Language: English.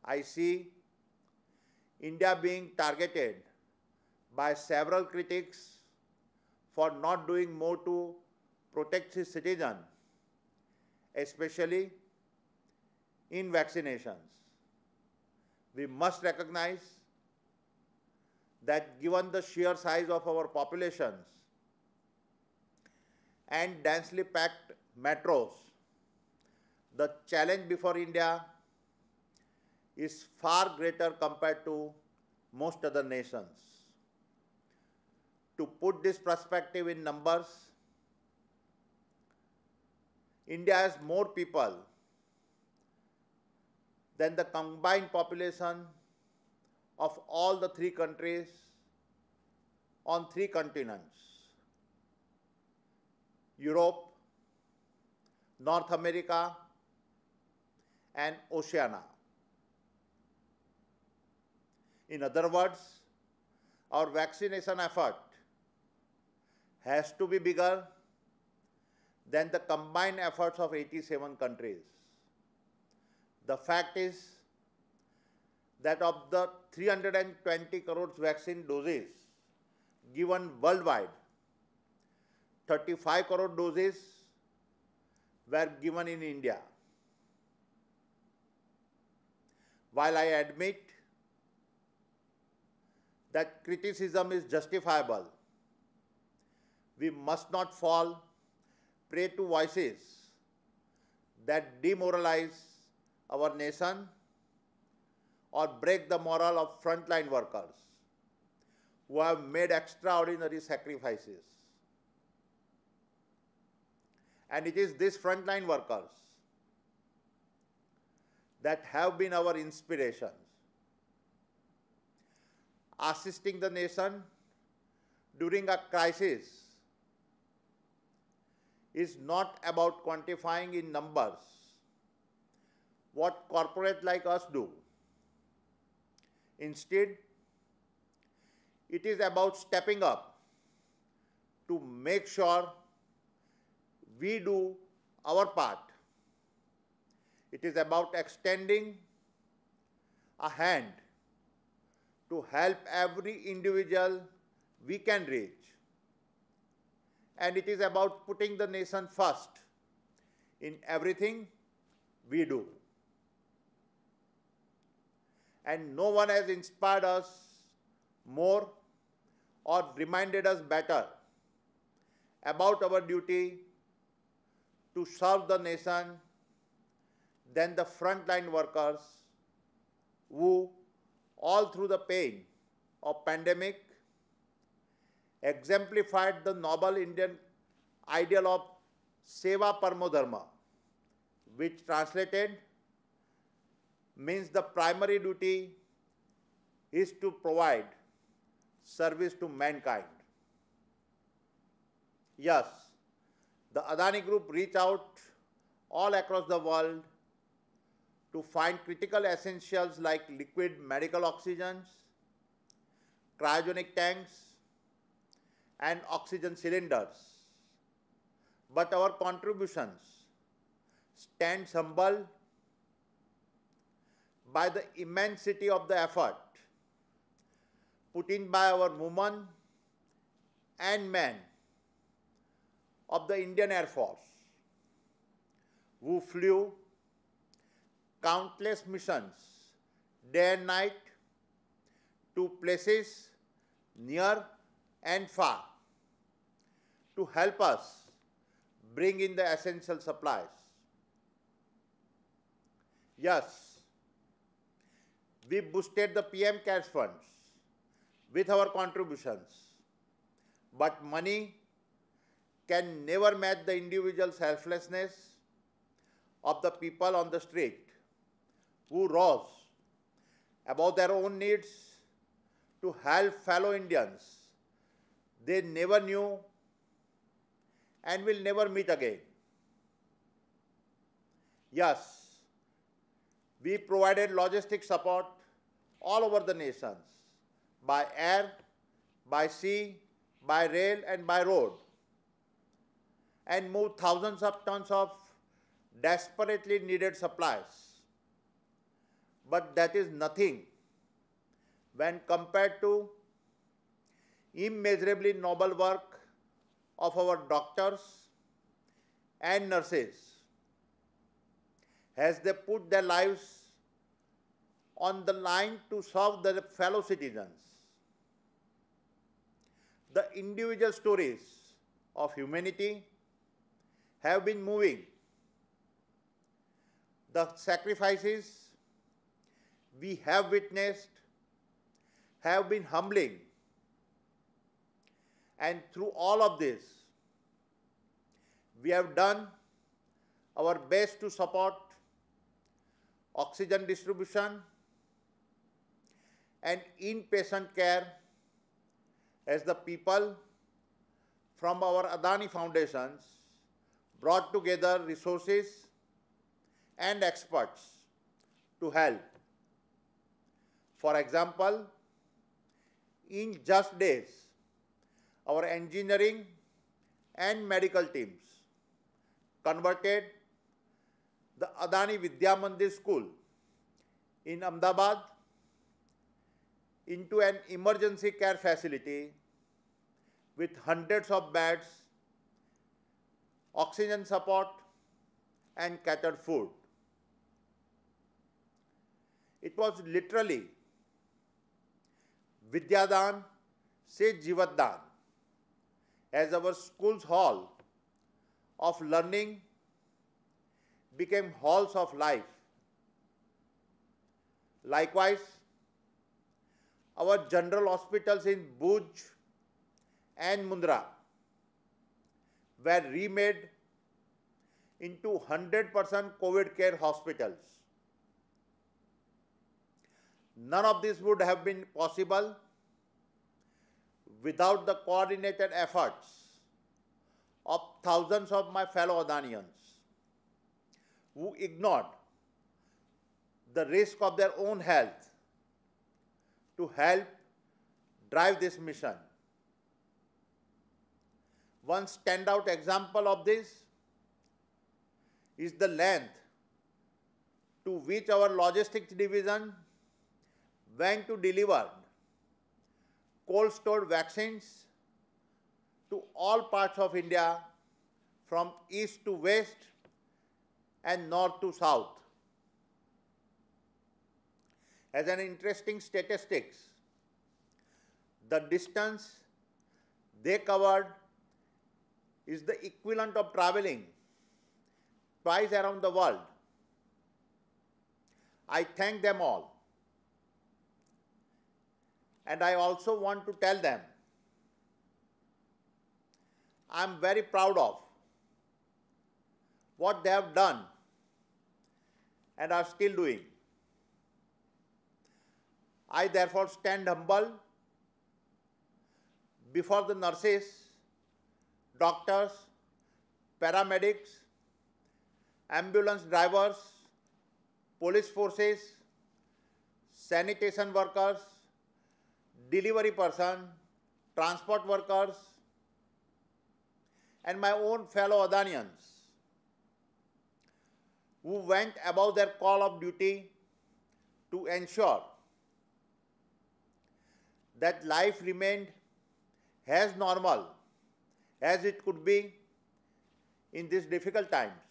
I see India being targeted by several critics for not doing more to protect its citizens, especially in vaccinations. We must recognize that given the sheer size of our populations and densely packed metros, the challenge before India is far greater compared to most other nations. To put this perspective in numbers, India has more people than the combined population of all the three countries on three continents: Europe, North America, and Oceania. In other words, our vaccination effort has to be bigger than the combined efforts of 87 countries. The fact is that of the 320 crore vaccine doses given worldwide, 35 crore doses were given in India. While I admit that criticism is justifiable, we must not fall prey to voices that demoralize our nation or break the morale of frontline workers who have made extraordinary sacrifices. And it is these frontline workers that have been our inspirations. Assisting the nation during a crisis is not about quantifying in numbers what corporates like us do. Instead, it is about stepping up to make sure we do our part. It is about extending a hand to help every individual we can reach. And it is about putting the nation first in everything we do. And no one has inspired us more or reminded us better about our duty to serve the nation than the frontline workers who, all through the pain of pandemic, exemplified the noble Indian ideal of Seva Paramo Dharma, which translated means the primary duty is to provide service to mankind. Yes, the Adani Group reached out all across the world to find critical essentials like liquid medical oxygens, cryogenic tanks, and oxygen cylinders. But our contributions stand humble by the immensity of the effort put in by our women and men of the Indian Air Force, who flew countless missions day and night to places near and far to help us bring in the essential supplies. Yes, we boosted the PM CARES funds with our contributions, but money can never match the individual selflessness of the people on the street who rose above their own needs to help fellow Indians they never knew and will never meet again. Yes, we provided logistic support all over the nations, by air, by sea, by rail, and by road, and moved thousands of tons of desperately needed supplies. but that is nothing when compared to immeasurably noble work of our doctors and nurses as they put their lives on the line to serve their fellow citizens. The individual stories of humanity have been moving. The sacrifices we have witnessed have been humbling. And through all of this, we have done our best to support oxygen distribution and inpatient care as the people from our Adani Foundations brought together resources and experts to help. For example, in just days, our engineering and medical teams converted the Adani Vidya Mandir School in Ahmedabad into an emergency care facility with hundreds of beds, oxygen support, and catered food. It was literally Vidyadan se Jivatdan, as our school's hall of learning became halls of life. Likewise, our general hospitals in Bhuj and Mundra were remade into 100% COVID care hospitals. None of this would have been possible without the coordinated efforts of thousands of my fellow Adanians who ignored the risk of their own health to help drive this mission. One standout example of this is the length to which our logistics division went to deliver cold stored vaccines to all parts of India from east to west and north to south. As an interesting statistics, the distance they covered is the equivalent of traveling twice around the world. I thank them all. And I also want to tell them I am very proud of what they have done and are still doing. I therefore stand humble before the nurses, doctors, paramedics, ambulance drivers, police forces, sanitation workers, delivery person, transport workers, and my own fellow Adanians who went above their call of duty to ensure that life remained as normal as it could be in these difficult times.